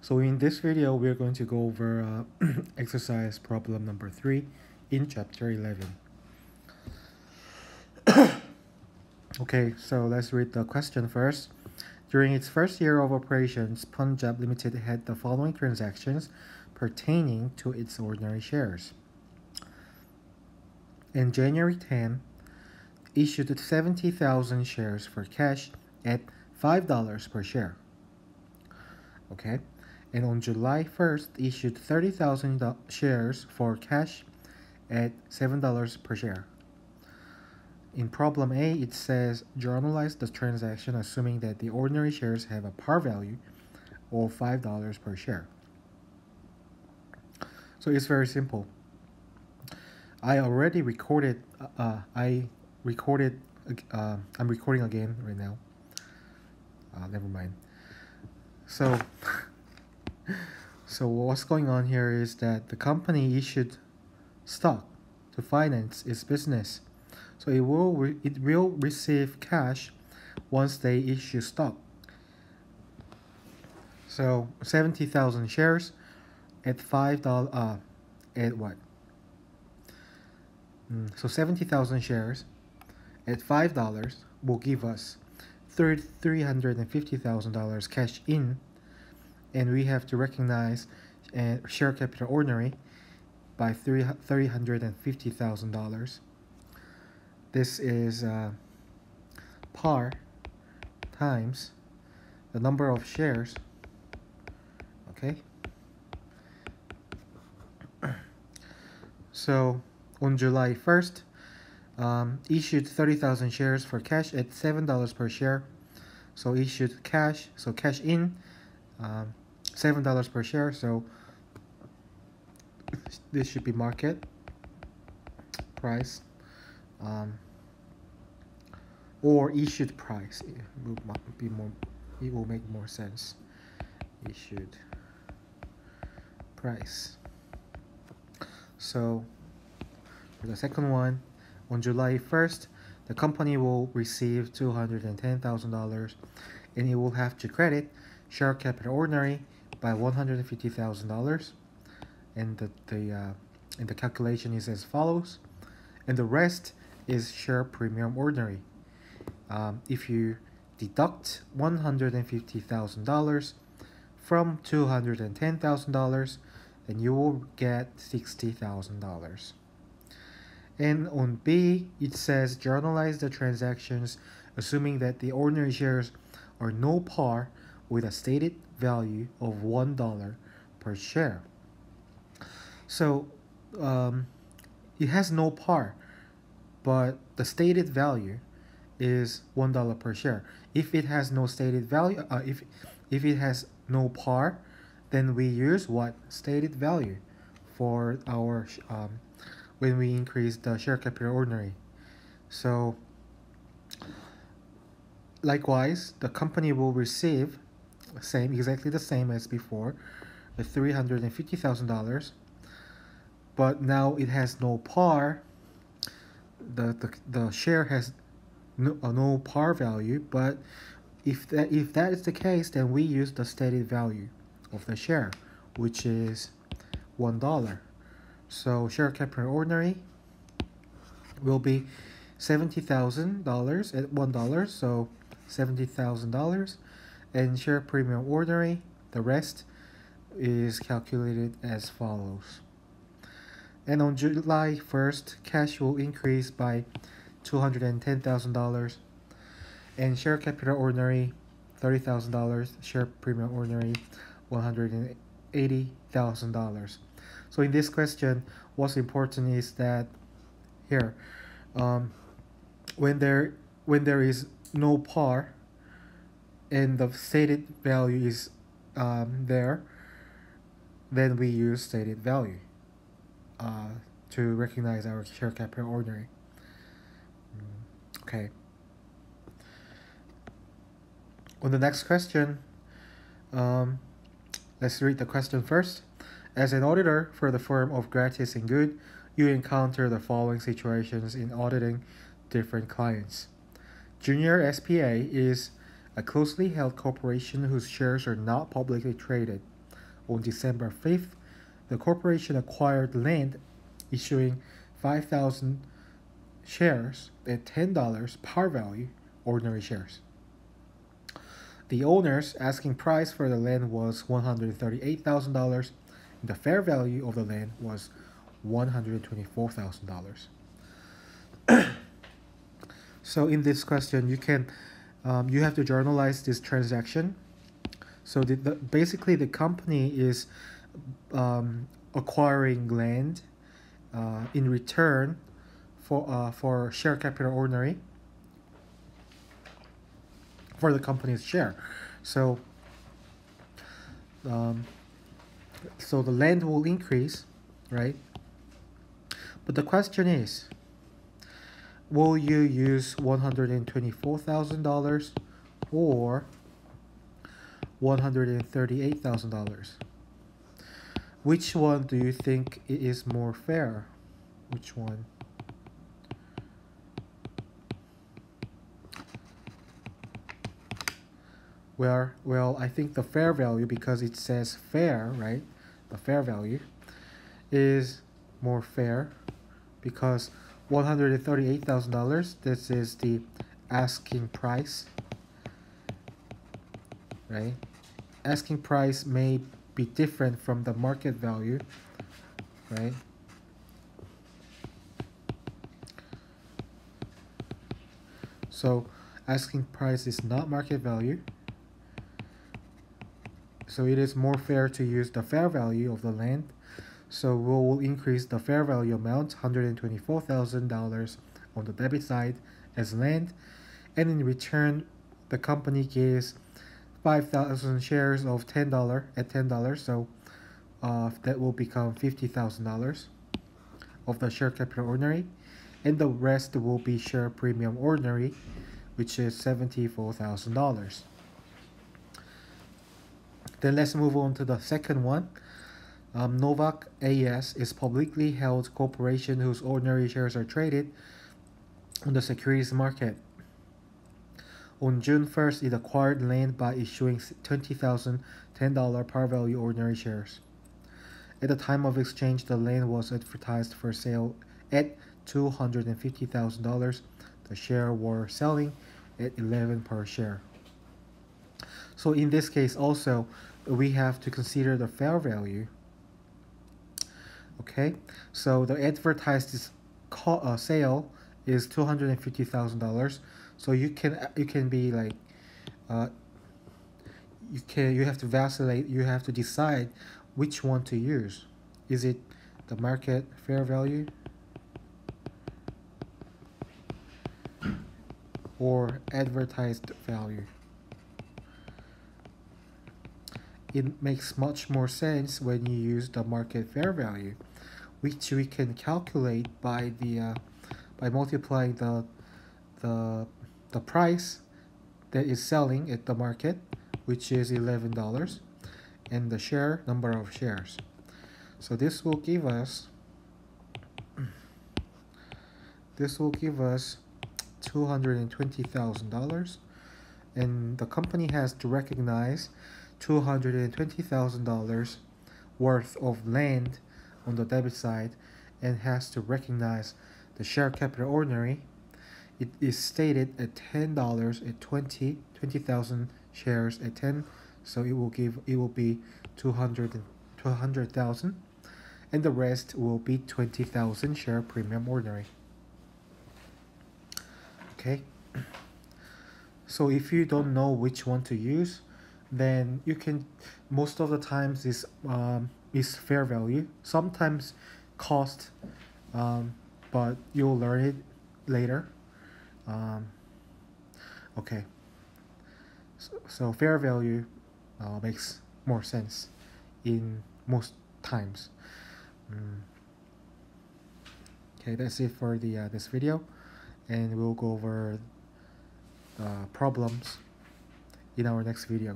So in this video, we're going to go over exercise problem number 3 in chapter 11. Okay, so let's read the question first. During its first year of operations, Punjab Limited had the following transactions pertaining to its ordinary shares. In January 10, issued 70,000 shares for cash at $5 per share. Okay, and on July 1st, issued 30,000 shares for cash at $7 per share. In problem A, it says journalize the transaction assuming that the ordinary shares have a par value of $5 per share. So it's very simple. I already recorded. I'm recording again right now. Never mind. So what's going on here is that the company issued stock to finance its business. So it will receive cash once they issue stock. So 70,000 shares at $5 at what? So 70,000 shares at $5 will give us $350,000 cash in, and we have to recognize share capital ordinary by $350,000. This is par times the number of shares. Okay. So on July 1st, issued 30,000 shares for cash at $7 per share. So issued cash, so cash in, $7 per share. So this should be market price, or issued price. It will make more sense. Issued price. So for the second one, on July 1st, the company will receive $210,000, and it will have to credit share capital ordinary by $150,000, and the calculation is as follows, and the rest is share premium ordinary. If you deduct $150,000 from $210,000, then you will get $60,000. And on B, it says journalize the transactions assuming that the ordinary shares are no par with a stated value of $1 per share. So it has no par, but the stated value is $1 per share. If it has no stated value, if it has no par, then we use what? Stated value for our when we increase the share capital ordinary. So likewise, the company will receive exactly the same as before, the $350,000, but now it has no par. The share has no par value, but if that is the case, then we use the stated value of the share, which is $1. So share capital ordinary will be $70,000 at $1, so $70,000, and share premium ordinary, the rest, is calculated as follows. And on July 1st, cash will increase by $210,000, and share capital ordinary $30,000, share premium ordinary $180,000. So in this question, what's important is that here, when there is no par and the stated value is there, then we use stated value to recognize our share capital ordinary. Okay. On the next question, let's read the question first. As an auditor for the firm of Gratis and Good, you encounter the following situations in auditing different clients. Junior SPA is a closely held corporation whose shares are not publicly traded. On December 5th, the corporation acquired land, issuing 5,000 shares at $10 par value ordinary shares. The owner's asking price for the land was $138,000, and the fair value of the land was $124,000. So in this question, you have to journalize this transaction. So basically the company is acquiring land in return for share capital ordinary for the company's share. So so the land will increase, right? But the question is, will you use $124,000 or $138,000? Which one do you think is more fair? Which one? Well, I think the fair value, because it says fair, right? The fair value is more fair because $138,000, this is the asking price, right? Asking price may be different from the market value, right? So asking price is not market value. So it is more fair to use the fair value of the land. So we will increase the fair value amount, $124,000 on the debit side as land, and in return the company gives 5,000 shares of $10 at $10, so that will become $50,000 of the share capital ordinary, and the rest will be share premium ordinary, which is $74,000. Then let's move on to the second one. Novak AS is publicly held corporation whose ordinary shares are traded on the securities market. On June 1st, it acquired land by issuing 20,000 $10 par value ordinary shares. At the time of exchange, the land was advertised for sale at $250,000. The shares were selling at 11 per share. So in this case also, we have to consider the fair value. Okay, so the advertised sale is $250,000. So you can be like, you have to vacillate. You have to decide which one to use. Is it the market fair value or advertised value? It makes much more sense when you use the market fair value, which we can calculate by multiplying the price that is selling at the market, which is $11, and the number of shares. So this will give us $220,000, and the company has to recognize $220,000 worth of land on the debit side and has to recognize the share capital ordinary. It is stated at $10 at 20,000 shares at 10, so it will be 200,000, and the rest will be 20,000 share premium ordinary. Okay, so if you don't know which one to use, then you can, most of the times is fair value, sometimes cost, but you'll learn it later. Okay, so fair value makes more sense in most times. Okay, that's it for this video, and we'll go over problems in our next video.